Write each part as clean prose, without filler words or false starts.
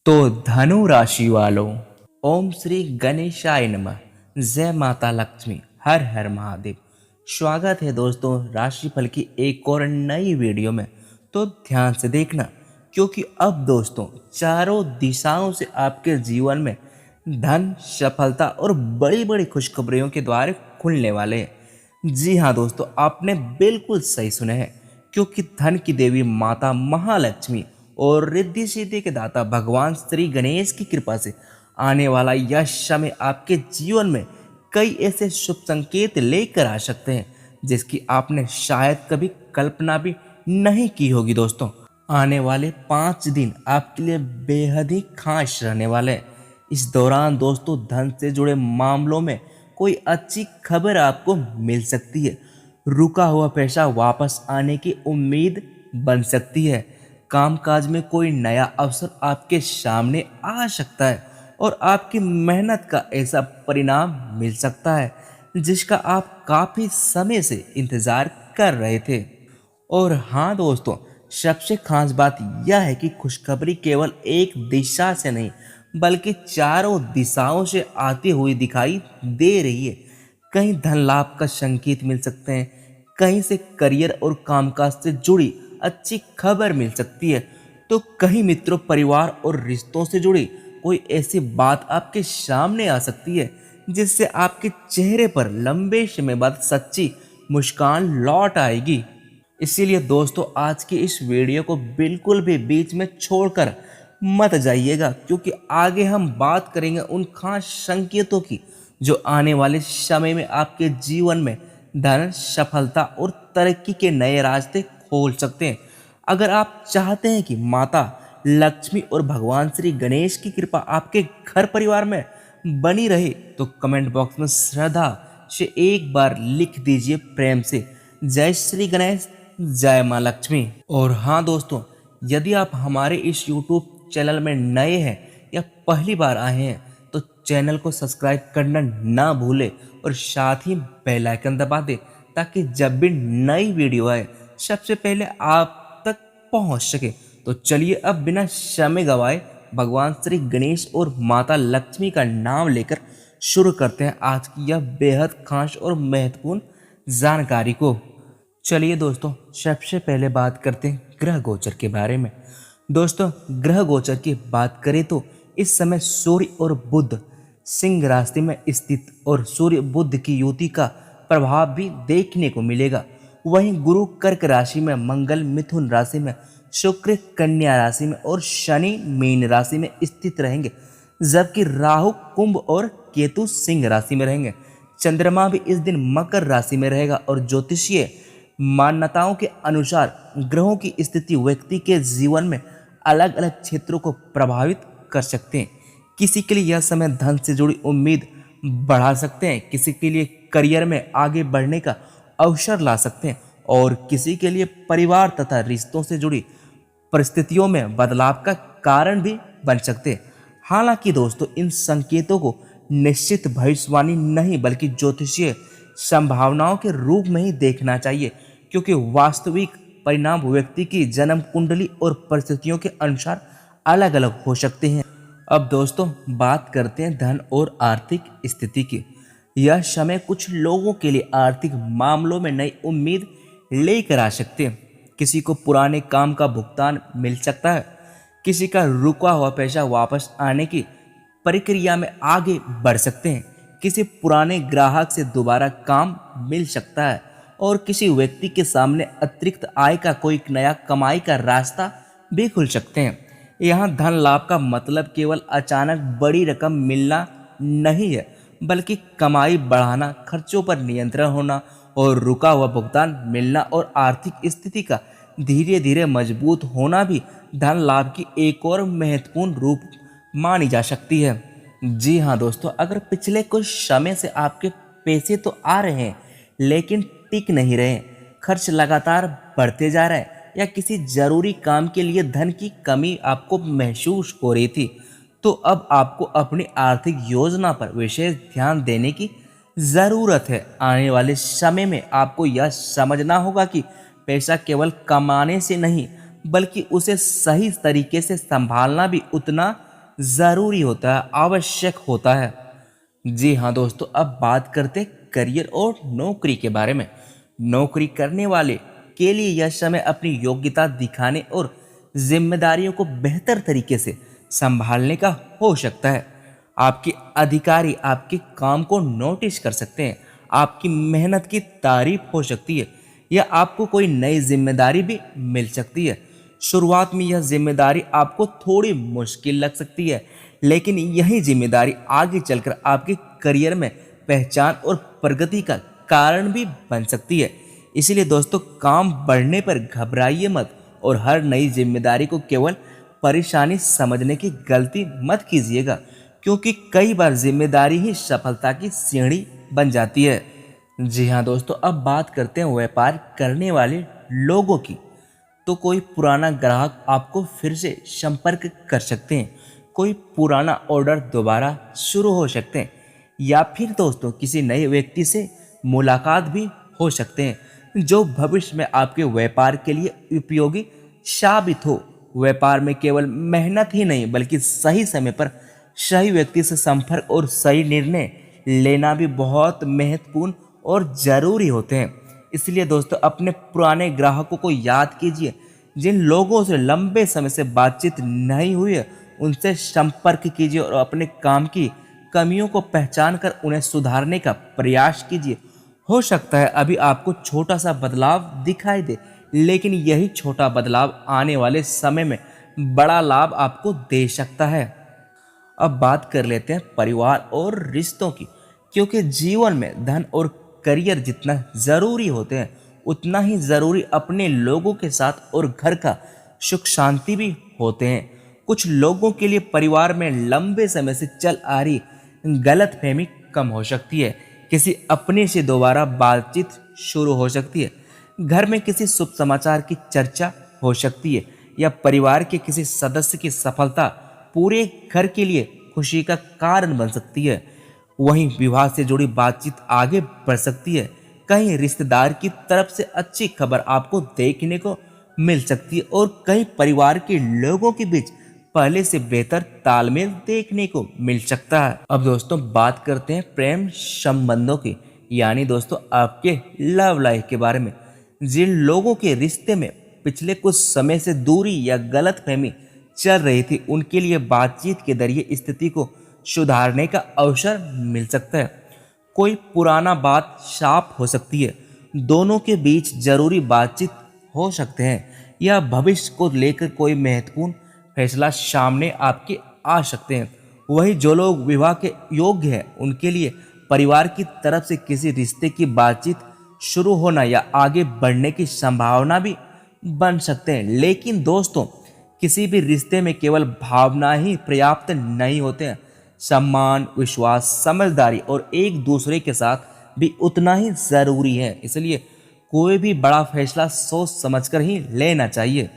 तो धनु राशि वालों, ओम श्री गणेशाय नमः। जय माता लक्ष्मी, हर हर महादेव। स्वागत है दोस्तों राशिफल की एक और नई वीडियो में। तो ध्यान से देखना, क्योंकि अब दोस्तों चारों दिशाओं से आपके जीवन में धन, सफलता और बड़ी बड़ी खुशखबरियों के द्वार खुलने वाले हैं। जी हाँ दोस्तों, आपने बिल्कुल सही सुने हैं, क्योंकि धन की देवी माता महालक्ष्मी और रिद्धि सिद्धि के दाता भगवान श्री गणेश की कृपा से आने वाला यह समय आपके जीवन में कई ऐसे शुभ संकेत लेकर आ सकते हैं जिसकी आपने शायद कभी कल्पना भी नहीं की होगी। दोस्तों, आने वाले 5 दिन आपके लिए बेहद ही खास रहने वाले हैं। इस दौरान दोस्तों धन से जुड़े मामलों में कोई अच्छी खबर आपको मिल सकती है। रुका हुआ पैसा वापस आने की उम्मीद बन सकती है। कामकाज में कोई नया अवसर आपके सामने आ सकता है और आपकी मेहनत का ऐसा परिणाम मिल सकता है जिसका आप काफी समय से इंतजार कर रहे थे। और हाँ दोस्तों, सबसे खास बात यह है कि खुशखबरी केवल एक दिशा से नहीं बल्कि चारों दिशाओं से आती हुई दिखाई दे रही है। कहीं धन लाभ का संकेत मिल सकते हैं, कहीं से करियर और कामकाज से जुड़ी अच्छी खबर मिल सकती है, तो कहीं मित्रों, परिवार और रिश्तों से जुड़ी कोई ऐसी बात आपके सामने आ सकती है जिससे आपके चेहरे पर लंबे समय बाद सच्ची मुस्कान लौट आएगी। इसीलिए दोस्तों आज की इस वीडियो को बिल्कुल भी बीच में छोड़कर मत जाइएगा, क्योंकि आगे हम बात करेंगे उन खास संकेतों की जो आने वाले समय में आपके जीवन में धन, सफलता और तरक्की के नए रास्ते खोल सकते हैं। अगर आप चाहते हैं कि माता लक्ष्मी और भगवान श्री गणेश की कृपा आपके घर परिवार में बनी रहे, तो कमेंट बॉक्स में श्रद्धा से एक बार लिख दीजिए प्रेम से, जय श्री गणेश, जय माँ लक्ष्मी। और हाँ दोस्तों, यदि आप हमारे इस YouTube चैनल में नए हैं या पहली बार आए हैं तो चैनल को सब्सक्राइब करना ना भूलें और साथ ही बेल आइकन दबा दें ताकि जब भी नई वीडियो आए सबसे पहले आप तक पहुंच सके। तो चलिए अब बिना समय गवाए भगवान श्री गणेश और माता लक्ष्मी का नाम लेकर शुरू करते हैं आज की यह बेहद खास और महत्वपूर्ण जानकारी को। चलिए दोस्तों, सबसे पहले बात करते हैं ग्रह गोचर के बारे में। दोस्तों, ग्रह गोचर की बात करें तो इस समय सूर्य और बुध सिंह राशि में स्थित और सूर्य बुध की युति का प्रभाव भी देखने को मिलेगा। वहीं गुरु कर्क राशि में, मंगल मिथुन राशि में, शुक्र कन्या राशि में और शनि मीन राशि में स्थित रहेंगे, जबकि राहु कुंभ और केतु सिंह राशि में रहेंगे। चंद्रमा भी इस दिन मकर राशि में रहेगा और ज्योतिषीय मान्यताओं के अनुसार ग्रहों की स्थिति व्यक्ति के जीवन में अलग अलग क्षेत्रों को प्रभावित कर सकते हैं। किसी के लिए यह समय धन से जुड़ी उम्मीद बढ़ा सकते हैं, किसी के लिए करियर में आगे बढ़ने का अवसर ला सकते हैं और किसी के लिए परिवार तथा रिश्तों से जुड़ी परिस्थितियों में बदलाव का कारण भी बन सकते हैं। हालांकि दोस्तों इन संकेतों को निश्चित भविष्यवाणी नहीं बल्कि ज्योतिषीय संभावनाओं के रूप में ही देखना चाहिए, क्योंकि वास्तविक परिणाम व्यक्ति की जन्म कुंडली और परिस्थितियों के अनुसार अलग अलग हो सकते हैं। अब दोस्तों बात करते हैं धन और आर्थिक स्थिति की। यह समय कुछ लोगों के लिए आर्थिक मामलों में नई उम्मीद लेकर आ सकते हैं। किसी को पुराने काम का भुगतान मिल सकता है, किसी का रुका हुआ पैसा वापस आने की प्रक्रिया में आगे बढ़ सकते हैं, किसी पुराने ग्राहक से दोबारा काम मिल सकता है और किसी व्यक्ति के सामने अतिरिक्त आय का कोई नया कमाई का रास्ता भी खुल सकते हैं। यहाँ धन लाभ का मतलब केवल अचानक बड़ी रकम मिलना नहीं है, बल्कि कमाई बढ़ाना, खर्चों पर नियंत्रण होना और रुका हुआ भुगतान मिलना और आर्थिक स्थिति का धीरे धीरे मजबूत होना भी धन लाभ की एक और महत्वपूर्ण रूप मानी जा सकती है। जी हाँ दोस्तों, अगर पिछले कुछ समय से आपके पैसे तो आ रहे हैं लेकिन टिक नहीं रहे, खर्च लगातार बढ़ते जा रहे हैं या किसी जरूरी काम के लिए धन की कमी आपको महसूस हो रही थी, तो अब आपको अपनी आर्थिक योजना पर विशेष ध्यान देने की ज़रूरत है। आने वाले समय में आपको यह समझना होगा कि पैसा केवल कमाने से नहीं बल्कि उसे सही तरीके से संभालना भी उतना ज़रूरी होता है, आवश्यक होता है। जी हाँ दोस्तों, अब बात करते हैं करियर और नौकरी के बारे में। नौकरी करने वाले के लिए यह समय अपनी योग्यता दिखाने और जिम्मेदारियों को बेहतर तरीके से संभालने का हो सकता है। आपके अधिकारी आपके काम को नोटिस कर सकते हैं, आपकी मेहनत की तारीफ हो सकती है या आपको कोई नई जिम्मेदारी भी मिल सकती है। शुरुआत में यह जिम्मेदारी आपको थोड़ी मुश्किल लग सकती है, लेकिन यही जिम्मेदारी आगे चलकर आपके करियर में पहचान और प्रगति का कारण भी बन सकती है। इसीलिए दोस्तों, काम बढ़ने पर घबराइए मत और हर नई जिम्मेदारी को केवल परेशानी समझने की गलती मत कीजिएगा, क्योंकि कई बार जिम्मेदारी ही सफलता की सीढ़ी बन जाती है। जी हाँ दोस्तों, अब बात करते हैं व्यापार करने वाले लोगों की। तो कोई पुराना ग्राहक आपको फिर से संपर्क कर सकते हैं, कोई पुराना ऑर्डर दोबारा शुरू हो सकते हैं, या फिर दोस्तों किसी नए व्यक्ति से मुलाकात भी हो सकते हैं जो भविष्य में आपके व्यापार के लिए उपयोगी साबित हो। व्यापार में केवल मेहनत ही नहीं बल्कि सही समय पर सही व्यक्ति से संपर्क और सही निर्णय लेना भी बहुत महत्वपूर्ण और ज़रूरी होते हैं। इसलिए दोस्तों, अपने पुराने ग्राहकों को याद कीजिए। जिन लोगों से लंबे समय से बातचीत नहीं हुई है, उनसे संपर्क कीजिए और अपने काम की कमियों को पहचान कर उन्हें सुधारने का प्रयास कीजिए। हो सकता है अभी आपको छोटा सा बदलाव दिखाई दे, लेकिन यही छोटा बदलाव आने वाले समय में बड़ा लाभ आपको दे सकता है। अब बात कर लेते हैं परिवार और रिश्तों की, क्योंकि जीवन में धन और करियर जितना ज़रूरी होते हैं, उतना ही ज़रूरी अपने लोगों के साथ और घर का सुख शांति भी होते हैं। कुछ लोगों के लिए परिवार में लंबे समय से चल आ रही गलतफहमी कम हो सकती है, किसी अपने से दोबारा बातचीत शुरू हो सकती है, घर में किसी शुभ समाचार की चर्चा हो सकती है, या परिवार के किसी सदस्य की सफलता पूरे घर के लिए खुशी का कारण बन सकती है। वहीं विवाह से जुड़ी बातचीत आगे बढ़ सकती है। कहीं रिश्तेदार की तरफ से अच्छी खबर आपको देखने को मिल सकती है और कहीं परिवार के लोगों के बीच पहले से बेहतर तालमेल देखने को मिल सकता है। अब दोस्तों, बात करते हैं प्रेम संबंधों की, यानी दोस्तों आपके लव लाइफ के बारे में। जिन लोगों के रिश्ते में पिछले कुछ समय से दूरी या गलतफहमी चल रही थी, उनके लिए बातचीत के जरिए स्थिति को सुधारने का अवसर मिल सकता है। कोई पुराना बात साफ हो सकती है, दोनों के बीच जरूरी बातचीत हो सकते हैं, या भविष्य को लेकर कोई महत्वपूर्ण फैसला सामने आपके आ सकते हैं। वही जो लोग विवाह के योग्य हैं, उनके लिए परिवार की तरफ से किसी रिश्ते की बातचीत शुरू होना या आगे बढ़ने की संभावना भी बन सकते हैं। लेकिन दोस्तों, किसी भी रिश्ते में केवल भावना ही पर्याप्त नहीं होते हैं। सम्मान, विश्वास, समझदारी और एक दूसरे के साथ भी उतना ही ज़रूरी है। इसलिए कोई भी बड़ा फैसला सोच समझकर ही लेना चाहिए।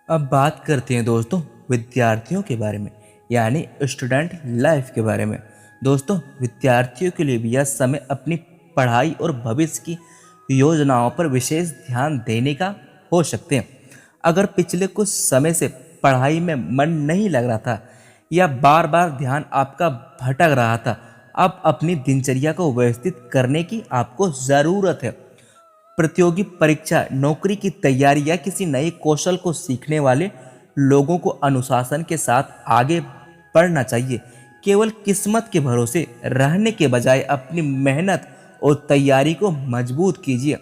अब बात करते हैं दोस्तों विद्यार्थियों के बारे में, यानी स्टूडेंट लाइफ के बारे में। दोस्तों, विद्यार्थियों के लिए भी यह समय अपनी पढ़ाई और भविष्य की योजनाओं पर विशेष ध्यान देने का हो सकते हैं। अगर पिछले कुछ समय से पढ़ाई में मन नहीं लग रहा था या बार बार ध्यान आपका भटक रहा था, अब अपनी दिनचर्या को व्यवस्थित करने की आपको ज़रूरत है। प्रतियोगी परीक्षा, नौकरी की तैयारी या किसी नए कौशल को सीखने वाले लोगों को अनुशासन के साथ आगे बढ़ना चाहिए। केवल किस्मत के भरोसे रहने के बजाय अपनी मेहनत और तैयारी को मजबूत कीजिए,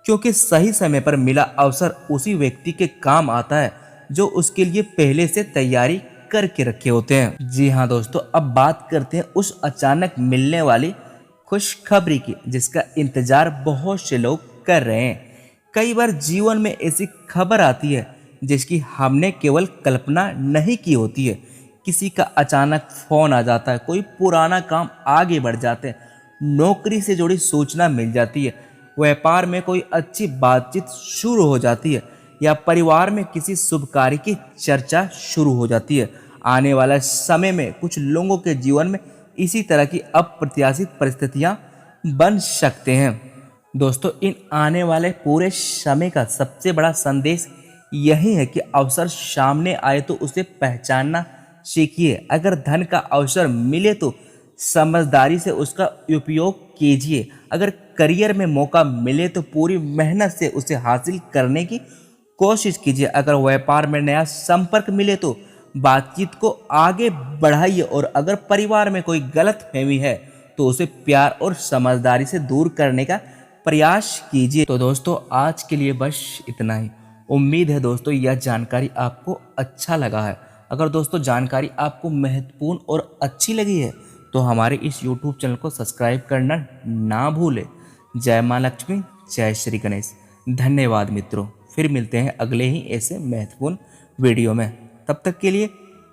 क्योंकि सही समय पर मिला अवसर उसी व्यक्ति के काम आता है जो उसके लिए पहले से तैयारी करके रखे होते हैं। जी हाँ दोस्तों, अब बात करते हैं उस अचानक मिलने वाली खुशखबरी की जिसका इंतजार बहुत से लोग कर रहे हैं। कई बार जीवन में ऐसी खबर आती है जिसकी हमने केवल कल्पना नहीं की होती है। किसी का अचानक फोन आ जाता है, कोई पुराना काम आगे बढ़ जाते हैं, नौकरी से जुड़ी सूचना मिल जाती है, व्यापार में कोई अच्छी बातचीत शुरू हो जाती है, या परिवार में किसी शुभ कार्य की चर्चा शुरू हो जाती है। आने वाला समय में कुछ लोगों के जीवन में इसी तरह की अप्रत्याशित परिस्थितियां बन सकते हैं। दोस्तों, इन आने वाले पूरे समय का सबसे बड़ा संदेश यही है कि अवसर सामने आए तो उसे पहचानना सीखिए। अगर धन का अवसर मिले तो समझदारी से उसका उपयोग कीजिए। अगर करियर में मौका मिले तो पूरी मेहनत से उसे हासिल करने की कोशिश कीजिए। अगर व्यापार में नया संपर्क मिले तो बातचीत को आगे बढ़ाइए। और अगर परिवार में कोई गलतफहमी है तो उसे प्यार और समझदारी से दूर करने का प्रयास कीजिए। तो दोस्तों आज के लिए बस इतना ही। उम्मीद है दोस्तों यह जानकारी आपको अच्छा लगा है। अगर दोस्तों जानकारी आपको महत्वपूर्ण और अच्छी लगी है तो हमारे इस YouTube चैनल को सब्सक्राइब करना ना भूलें। जय माँ लक्ष्मी, जय श्री गणेश। धन्यवाद मित्रों। फिर मिलते हैं अगले ही ऐसे महत्वपूर्ण वीडियो में। तब तक के लिए